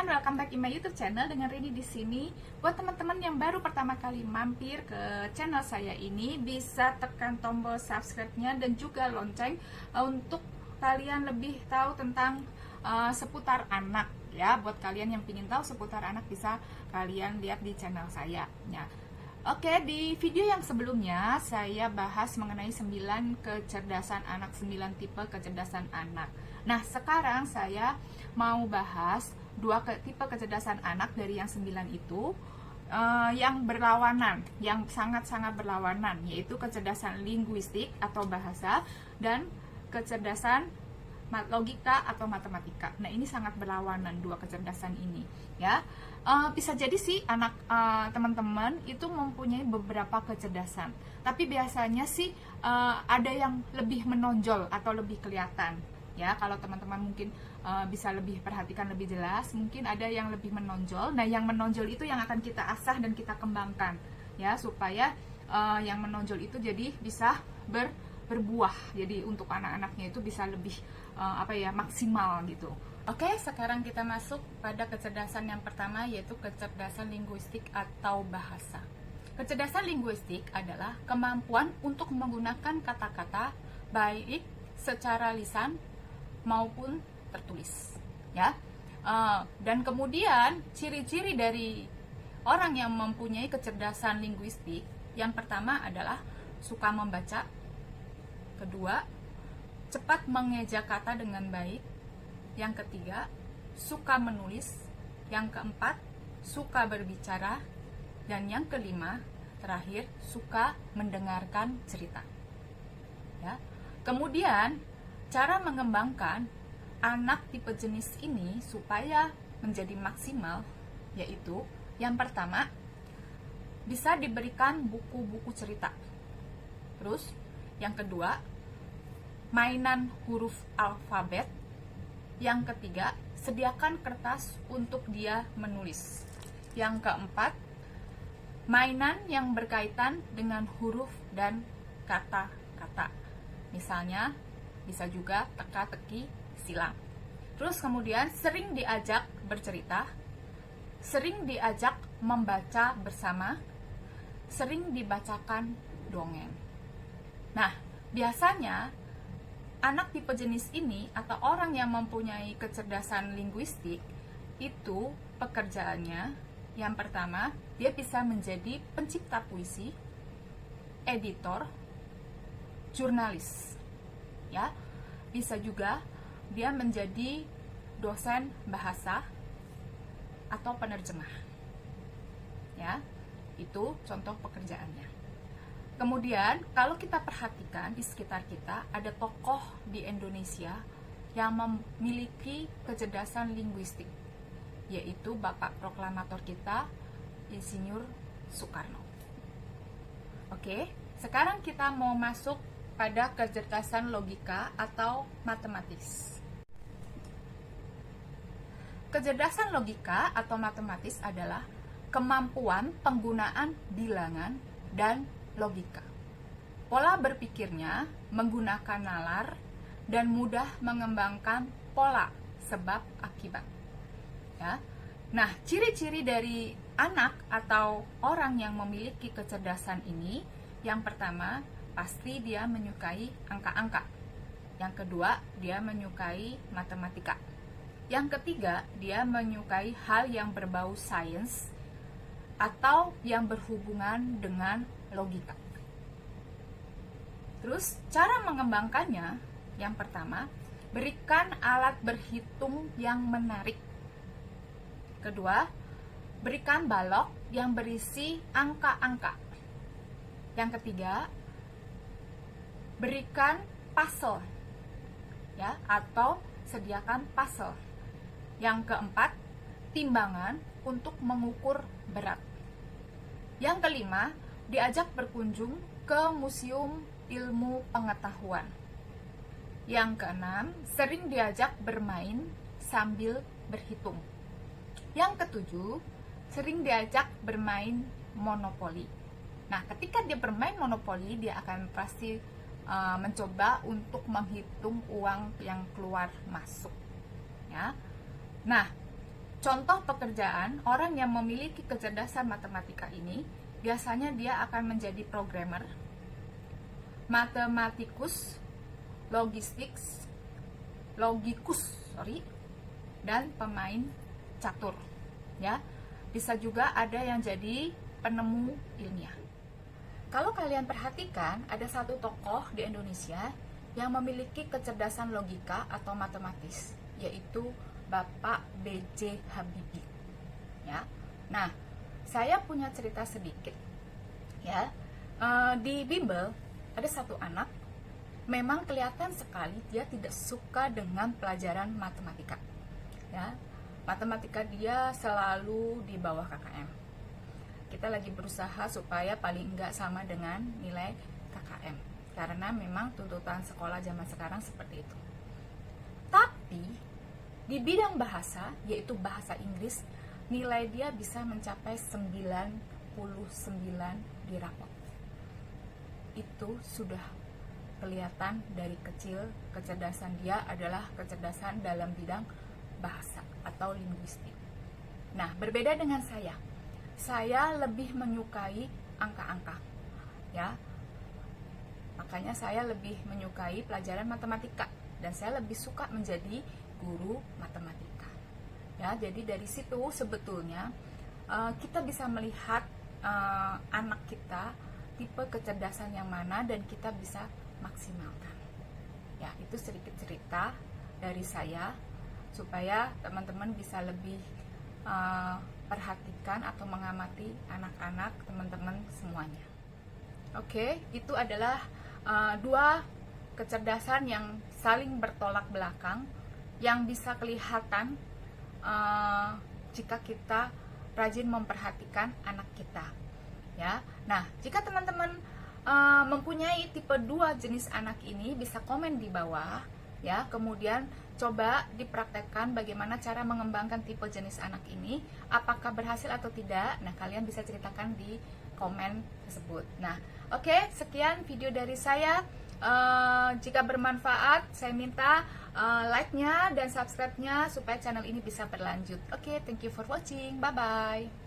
everyone, welcome back in my YouTube channel dengan Rini di sini. Buat teman-teman yang baru pertama kali mampir ke channel saya ini, bisa tekan tombol subscribe-nya dan juga lonceng untuk kalian lebih tahu tentang seputar anak ya. Buat kalian yang ingin tahu seputar anak, bisa kalian lihat di channel saya ya. Oke, di video yang sebelumnya saya bahas mengenai 9 kecerdasan anak, 9 tipe kecerdasan anak. Nah, sekarang saya mau bahas 2 tipe kecerdasan anak dari yang 9 itu yang berlawanan, yang sangat-sangat berlawanan, yaitu kecerdasan linguistik atau bahasa dan kecerdasan logika atau matematika. Nah, ini sangat berlawanan 2 kecerdasan ini ya. Bisa jadi sih anak teman-teman itu mempunyai beberapa kecerdasan, tapi biasanya sih ada yang lebih menonjol atau lebih kelihatan ya. Kalau teman-teman mungkin bisa lebih perhatikan lebih jelas, mungkin ada yang lebih menonjol. Nah, yang menonjol itu yang akan kita asah dan kita kembangkan ya, supaya yang menonjol itu jadi bisa berbuah. Jadi untuk anak-anaknya itu bisa lebih maksimal gitu. Oke, sekarang kita masuk pada kecerdasan yang pertama, yaitu kecerdasan linguistik atau bahasa. Kecerdasan linguistik adalah kemampuan untuk menggunakan kata-kata baik secara lisan maupun tertulis ya. Dan kemudian ciri-ciri dari orang yang mempunyai kecerdasan linguistik, yang pertama adalah suka membaca, kedua cepat mengeja kata dengan baik, yang ketiga suka menulis, yang keempat suka berbicara, dan yang kelima terakhir suka mendengarkan cerita ya. Kemudian cara mengembangkan anak tipe jenis ini supaya menjadi maksimal, yaitu yang pertama bisa diberikan buku-buku cerita. Terus yang kedua mainan huruf alfabet. Yang ketiga, sediakan kertas untuk dia menulis. Yang keempat, mainan yang berkaitan dengan huruf dan kata-kata. Misalnya, bisa juga teka-teki, silang. Terus kemudian sering diajak bercerita, sering diajak membaca bersama, sering dibacakan dongeng. Nah, biasanya anak tipe jenis ini atau orang yang mempunyai kecerdasan linguistik itu pekerjaannya yang pertama, dia bisa menjadi pencipta puisi, editor, jurnalis ya. Bisa juga dia menjadi dosen bahasa atau penerjemah ya. Itu contoh pekerjaannya. Kemudian, kalau kita perhatikan di sekitar kita, ada tokoh di Indonesia yang memiliki kecerdasan linguistik, yaitu Bapak Proklamator kita, Insinyur Soekarno. Oke, sekarang kita mau masuk pada kecerdasan logika atau matematis. Kecerdasan logika atau matematis adalah kemampuan penggunaan bilangan dan logika. Pola berpikirnya menggunakan nalar dan mudah mengembangkan pola sebab akibat. Ya. Nah, ciri-ciri dari anak atau orang yang memiliki kecerdasan ini, yang pertama, pasti dia menyukai angka-angka. Yang kedua, dia menyukai matematika. Yang ketiga, dia menyukai hal yang berbau sains atau yang berhubungan dengan logika. Terus cara mengembangkannya, yang pertama, berikan alat berhitung yang menarik. Kedua, berikan balok yang berisi angka-angka. Yang ketiga, berikan puzzle ya, atau sediakan puzzle. Yang keempat, timbangan untuk mengukur berat. Yang kelima, diajak berkunjung ke museum ilmu pengetahuan. Yang keenam, sering diajak bermain sambil berhitung. Yang ketujuh, sering diajak bermain monopoli. Nah, ketika dia bermain monopoli, dia akan pasti mencoba untuk menghitung uang yang keluar masuk. Ya. Nah, Contoh pekerjaan orang yang memiliki kecerdasan matematika ini biasanya dia akan menjadi programmer, matematikus, logikus, dan pemain catur. Ya, bisa juga ada yang jadi penemu ilmiah. Kalau kalian perhatikan, ada satu tokoh di Indonesia yang memiliki kecerdasan logika atau matematis, yaitu Bapak B.J. Habibie. Ya, nah, saya punya cerita sedikit. Ya, di bimbel ada satu anak, memang kelihatan sekali dia tidak suka dengan pelajaran matematika. Ya, matematika dia selalu di bawah KKM. Kita lagi berusaha supaya paling enggak sama dengan nilai KKM, karena memang tuntutan sekolah zaman sekarang seperti itu. Tapi di bidang bahasa, yaitu bahasa Inggris, nilai dia bisa mencapai 99 di rapot. Itu sudah kelihatan dari kecil kecerdasan dia adalah kecerdasan dalam bidang bahasa atau linguistik. Nah, berbeda dengan saya lebih menyukai angka-angka. Ya, makanya saya lebih menyukai pelajaran matematika dan saya lebih suka menjadi guru matematika. Ya, jadi dari situ sebetulnya kita bisa melihat anak kita tipe kecerdasan yang mana dan kita bisa maksimalkan. Ya, itu sedikit cerita dari saya supaya teman-teman bisa lebih perhatikan atau mengamati anak-anak teman-teman semuanya. Oke, itu adalah dua kecerdasan yang saling bertolak belakang yang bisa kelihatan jika kita rajin memperhatikan anak kita. Ya, nah, jika teman-teman mempunyai tipe 2 jenis anak ini, bisa komen di bawah. Ya, kemudian coba dipraktekkan bagaimana cara mengembangkan tipe jenis anak ini, apakah berhasil atau tidak. Nah, kalian bisa ceritakan di komen tersebut. Nah, oke, sekian video dari saya. Jika bermanfaat, saya minta like-nya dan subscribe-nya supaya channel ini bisa berlanjut. Oke, thank you for watching. Bye-bye.